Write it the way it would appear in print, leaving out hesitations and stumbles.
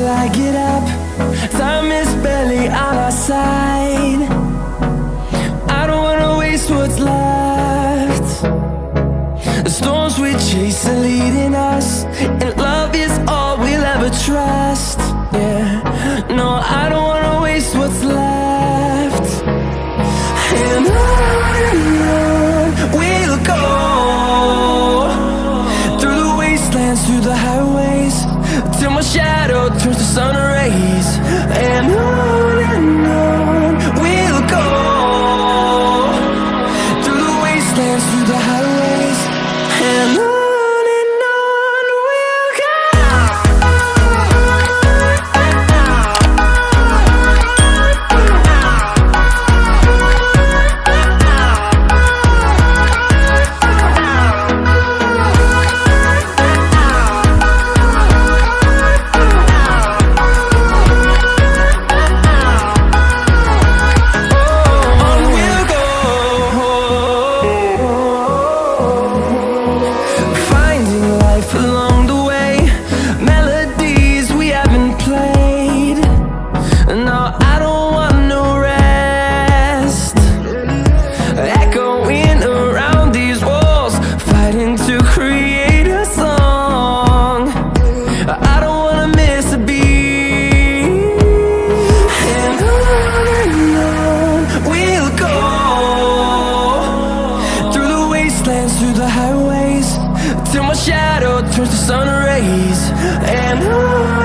I get up. Time is barely on our side. I don't wanna waste what's left. The storms we chase are leading us, and love is all we'll ever trust. Yeah, no, I don't wanna waste what's left. And on we'll go, through the wastelands, through the highways, till my shadow turns to sun rays. And on we'll go, through the wastelands, through the highways, and on we'll go. Through the highways, till my shadow turns to sun rays. And on